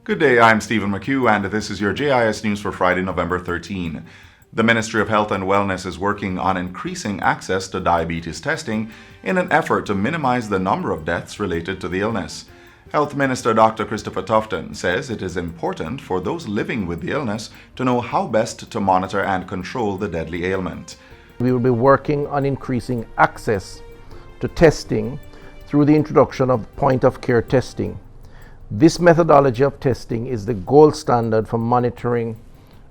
Good day, I'm Stephen McHugh, and this is your JIS News for Friday, November 13. The Ministry of Health and Wellness is working on increasing access to diabetes testing in an effort to minimize the number of deaths related to the illness. Health Minister Dr. Christopher Tufton says it is important for those living with the illness to know how best to monitor and control the deadly ailment. We will be working on increasing access to testing through the introduction of point-of-care testing. This methodology of testing is the gold standard for monitoring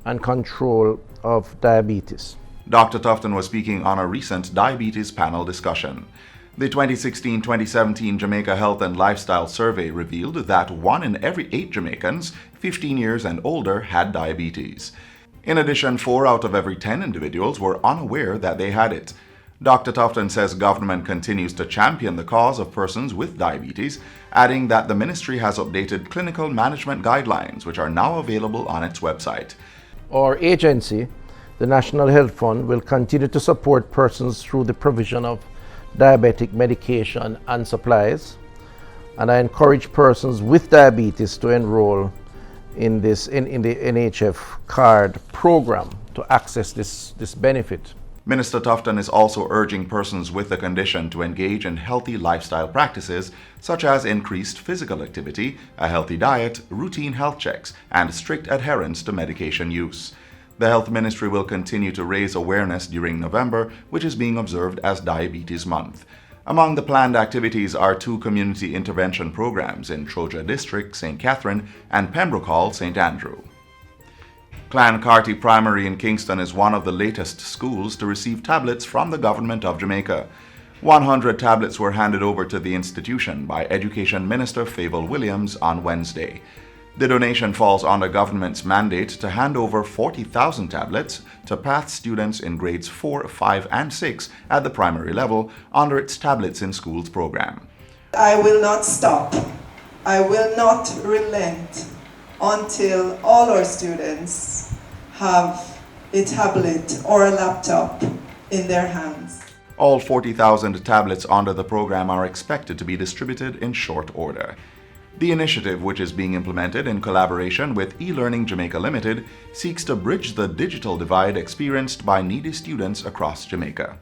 and control of diabetes. Dr. Tufton was speaking on a recent diabetes panel discussion. The 2016-2017 Jamaica Health and Lifestyle Survey revealed that 1 in every 8 Jamaicans 15 years and older had diabetes. In addition, 4 out of every 10 individuals were unaware that they had it. Dr. Tufton says government continues to champion the cause of persons with diabetes, adding that the ministry has updated clinical management guidelines, which are now available on its website. Our agency, the National Health Fund, will continue to support persons through the provision of diabetic medication and supplies, and I encourage persons with diabetes to enroll in the NHF card program to access this benefit. Minister Tufton is also urging persons with the condition to engage in healthy lifestyle practices such as increased physical activity, a healthy diet, routine health checks, and strict adherence to medication use. The Health Ministry will continue to raise awareness during November, which is being observed as Diabetes Month. Among the planned activities are 2 community intervention programs in Troja District, St. Catherine, and Pembroke Hall, St. Andrew. Clancarty Primary in Kingston is one of the latest schools to receive tablets from the Government of Jamaica. 100 tablets were handed over to the institution by Education Minister Fable Williams on Wednesday. The donation falls under government's mandate to hand over 40,000 tablets to PATH students in grades 4, 5, and 6 at the primary level under its Tablets in Schools program. I will not stop. I will not relent until all our students have a tablet or a laptop in their hands. All 40,000 tablets under the program are expected to be distributed in short order. The initiative, which is being implemented in collaboration with eLearning Jamaica Limited, seeks to bridge the digital divide experienced by needy students across Jamaica.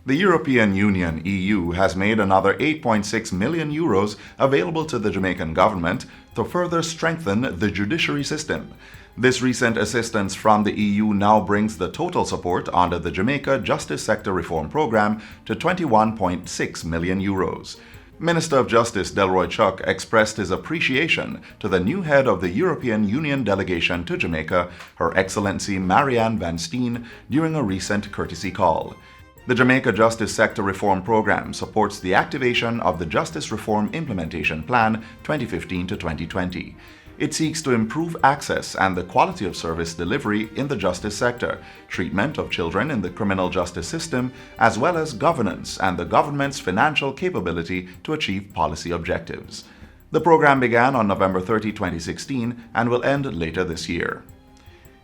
The European Union (EU) has made another €8.6 million available to the Jamaican government to further strengthen the judiciary system. This recent assistance from the EU now brings the total support under the Jamaica Justice Sector Reform Program to €21.6 million. Minister of Justice Delroy Chuck expressed his appreciation to the new head of the European Union delegation to Jamaica, Her Excellency Marianne Van Steen, during a recent courtesy call. The Jamaica Justice Sector Reform Program supports the activation of the Justice Reform Implementation Plan 2015 to 2020. It seeks to improve access and the quality of service delivery in the justice sector, treatment of children in the criminal justice system, as well as governance and the government's financial capability to achieve policy objectives. The program began on November 30, 2016 and will end later this year.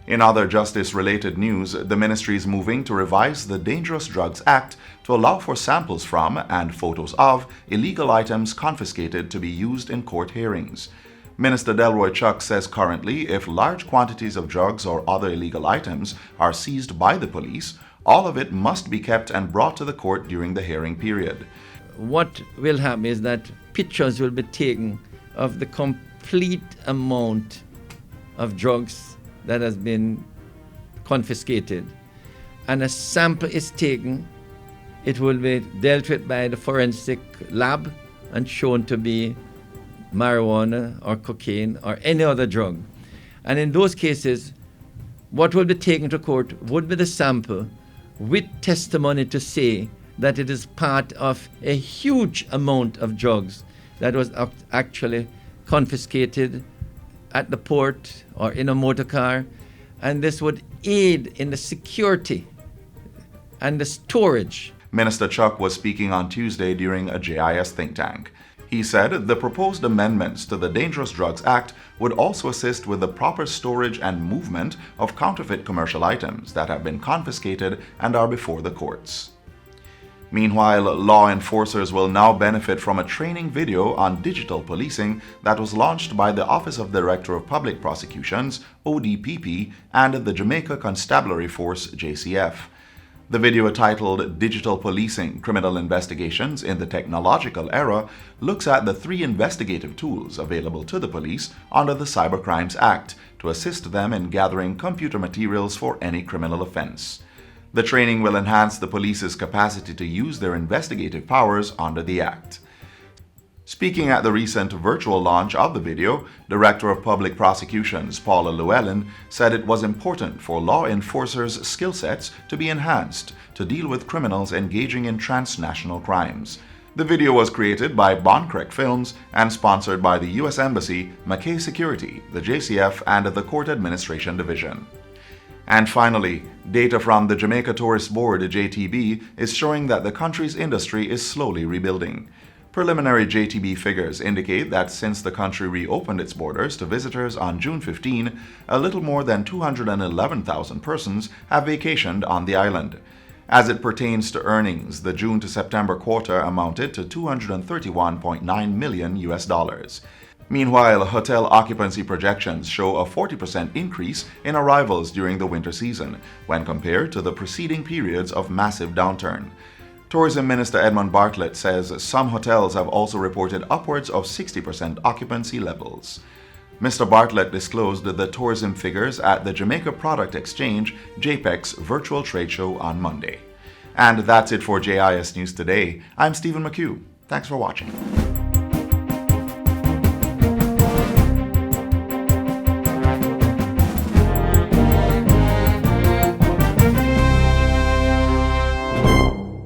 In other justice-related news, the ministry is moving to revise the Dangerous Drugs Act to allow for samples from and photos of illegal items confiscated to be used in court hearings. Minister Delroy Chuck says currently, if large quantities of drugs or other illegal items are seized by the police, all of it must be kept and brought to the court during the hearing period. What will happen is that pictures will be taken of the complete amount of drugs that has been confiscated, and a sample is taken. It will be dealt with by the forensic lab and shown to be marijuana or cocaine or any other drug. And in those cases, what will be taken to court would be the sample with testimony to say that it is part of a huge amount of drugs that was actually confiscated at the port or in a motor car, and this would aid in the security and the storage. Minister Chuck was speaking on Tuesday during a JIS think tank. He said the proposed amendments to the Dangerous Drugs Act would also assist with the proper storage and movement of counterfeit commercial items that have been confiscated and are before the courts. Meanwhile, law enforcers will now benefit from a training video on digital policing that was launched by the Office of Director of Public Prosecutions, ODPP, and the Jamaica Constabulary Force, JCF. The video, titled Digital Policing: Criminal Investigations in the Technological Era, looks at the 3 investigative tools available to the police under the Cybercrimes Act to assist them in gathering computer materials for any criminal offense. The training will enhance the police's capacity to use their investigative powers under the Act. Speaking at the recent virtual launch of the video, Director of Public Prosecutions Paula Llewellyn said it was important for law enforcers' skill sets to be enhanced to deal with criminals engaging in transnational crimes. The video was created by Bonkrek Films and sponsored by the U.S. Embassy, McKay Security, the JCF, and the Court Administration Division. And finally, data from the Jamaica Tourist Board, JTB, is showing that the country's industry is slowly rebuilding. Preliminary JTB figures indicate that since the country reopened its borders to visitors on June 15, a little more than 211,000 persons have vacationed on the island. As it pertains to earnings, the June to September quarter amounted to $231.9 million. Meanwhile, hotel occupancy projections show a 40% increase in arrivals during the winter season when compared to the preceding periods of massive downturn. Tourism Minister Edmund Bartlett says some hotels have also reported upwards of 60% occupancy levels. Mr. Bartlett disclosed the tourism figures at the Jamaica Product Exchange, JPEX, virtual trade show on Monday. And that's it for JIS News Today. I'm Stephen McHugh. Thanks for watching.